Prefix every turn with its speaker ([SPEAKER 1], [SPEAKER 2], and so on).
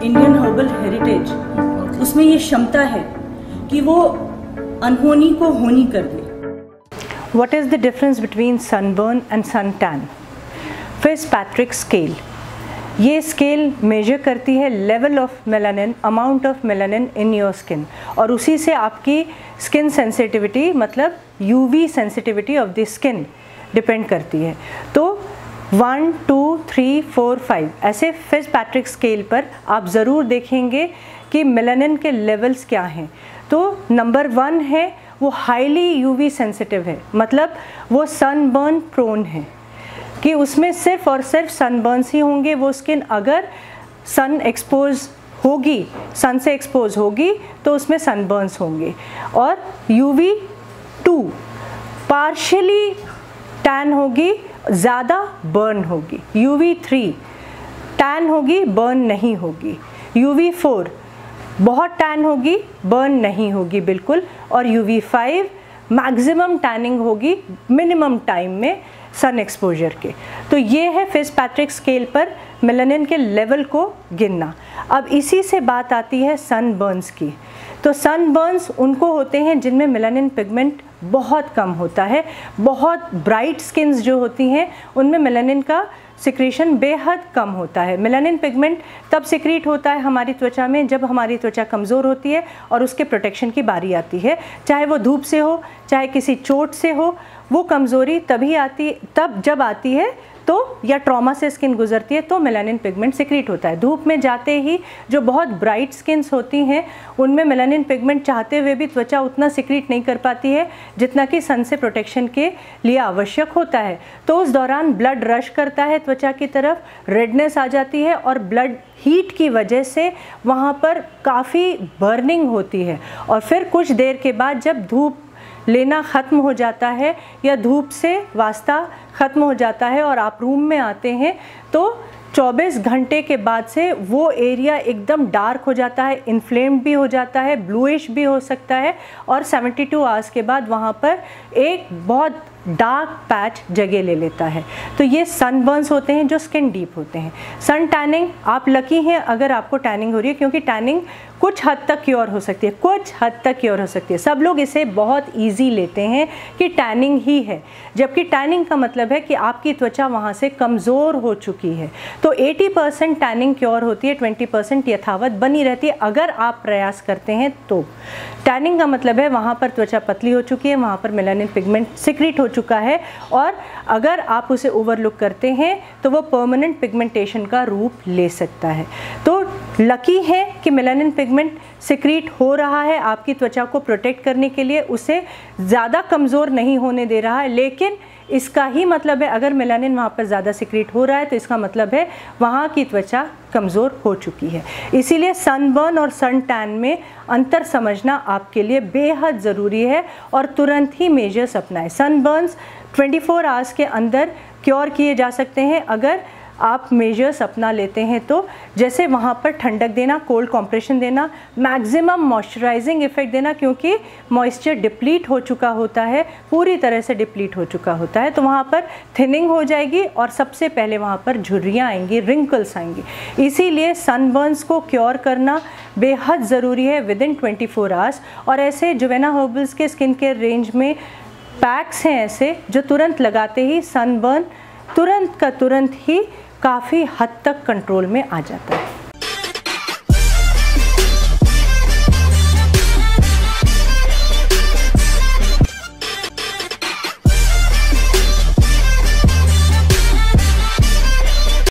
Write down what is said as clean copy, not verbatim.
[SPEAKER 1] Indian herbal heritage, उसमें ये क्षमता है कि वो अनहोनी को होनी कर दे।
[SPEAKER 2] What is the difference between sunburn and suntan? Fitzpatrick scale. ये स्केल मेजर करती है level of melanin, amount of melanin in your skin, और उसी से आपकी स्किन सेंसिटिविटी मतलब UV sensitivity of the skin depend करती है। तो 1, 2, 3, 4, 5 ऐसे फिट्जपैट्रिक स्केल पर आप ज़रूर देखेंगे कि मेलानिन के लेवल्स क्या हैं। तो नंबर 1 है वो हाईली यूवी सेंसिटिव है, मतलब वो सनबर्न प्रोन है कि उसमें सिर्फ और सिर्फ सनबर्न्स ही होंगे। वो स्किन अगर सन एक्सपोज होगी, सन से एक्सपोज होगी तो उसमें सनबर्न्स होंगे। और UV2 पार्शियली टैन होगी, ज़्यादा बर्न होगी। UV3 टैन होगी, बर्न नहीं होगी। UV4 बहुत टैन होगी, बर्न नहीं होगी बिल्कुल। और UV5 मैक्सिमम टैनिंग होगी मिनिमम टाइम में सन एक्सपोजर के। तो ये है फिट्जपैट्रिक स्केल पर मेलानिन के लेवल को गिनना। अब इसी से बात आती है सनबर्न्स की। तो सनबर्न्स उनको होते हैं जिनमें मेलानिन पिगमेंट बहुत कम होता है। बहुत ब्राइट स्किन्स जो होती हैं उनमें मेलानिन का सिक्रीशन बेहद कम होता है। मेलानिन पिगमेंट तब सिक्रीट होता है हमारी त्वचा में जब हमारी त्वचा कमज़ोर होती है और उसके प्रोटेक्शन की बारी आती है, चाहे वो धूप से हो, चाहे किसी चोट से हो। वो कमज़ोरी तब जब आती है तो या ट्रॉमा से स्किन गुजरती है तो मेलानिन पिगमेंट सिक्रीट होता है। धूप में जाते ही जो बहुत ब्राइट स्किन्स होती हैं उनमें मेलानिन पिगमेंट चाहते हुए भी त्वचा उतना सिक्रीट नहीं कर पाती है जितना कि सन से प्रोटेक्शन के लिए आवश्यक होता है। तो उस दौरान ब्लड रश करता है त्वचा की तरफ, रेडनेस आ जाती है और ब्लड हीट की वजह से वहाँ पर काफ़ी बर्निंग होती है। और फिर कुछ देर के बाद जब धूप लेना ख़त्म हो जाता है या धूप से वास्ता ख़त्म हो जाता है और आप रूम में आते हैं तो 24 घंटे के बाद से वो एरिया एकदम डार्क हो जाता है, इन्फ्लेम्ड भी हो जाता है, ब्लूइश भी हो सकता है। और 72 आवर्स के बाद वहाँ पर एक बहुत डार्क पैच जगह ले लेता है। तो ये सनबर्न्स होते हैं जो स्किन डीप होते हैं। सन टैनिंग, आप लकी हैं अगर आपको टैनिंग हो रही है, क्योंकि टैनिंग कुछ हद तक क्योर हो सकती है, कुछ हद तक क्योर हो सकती है। सब लोग इसे बहुत इजी लेते हैं कि टैनिंग ही है, जबकि टैनिंग का मतलब है कि आपकी त्वचा वहाँ से कमज़ोर हो चुकी है। तो 80% टैनिंग क्योर होती है, 20% यथावत बनी रहती है अगर आप प्रयास करते हैं तो। टैनिंग का मतलब है वहाँ पर त्वचा पतली हो चुकी है, वहाँ पर मेलानिन पिगमेंट सिक्रीट हो चुका है, और अगर आप उसे ओवरलुक करते हैं तो वो परमानेंट पिगमेंटेशन का रूप ले सकता है। तो लकी है कि मेलानिन पिगमेंट सिक्रीट हो रहा है, आपकी त्वचा को प्रोटेक्ट करने के लिए उसे ज़्यादा कमज़ोर नहीं होने दे रहा है। लेकिन इसका ही मतलब है अगर मेलानिन वहाँ पर ज़्यादा सिक्रीट हो रहा है तो इसका मतलब है वहाँ की त्वचा कमज़ोर हो चुकी है। इसीलिए सनबर्न और सन टैन में अंतर समझना आपके लिए बेहद ज़रूरी है और तुरंत ही मेजर्स अपनाएं। सनबर्न्स 24 आवर्स के अंदर क्योर किए जा सकते हैं अगर आप मेजर्स अपना लेते हैं तो। जैसे वहाँ पर ठंडक देना, कोल्ड कंप्रेशन देना, मैक्सिमम मॉइस्चराइजिंग इफेक्ट देना, क्योंकि मॉइस्चर डिप्लीट हो चुका होता है, पूरी तरह से डिप्लीट हो चुका होता है, तो वहाँ पर थिनिंग हो जाएगी और सबसे पहले वहाँ पर झुर्रियाँ आएंगी, रिंकल्स आएंगी। इसीलिए सनबर्न्स को क्योर करना बेहद ज़रूरी है विदिन 24 आवर्स। और ऐसे जुवेना हर्बल्स के स्किन केयर रेंज में पैक्स हैं ऐसे जो तुरंत लगाते ही सनबर्न तुरंत का तुरंत ही काफ़ी हद तक कंट्रोल में आ जाता है।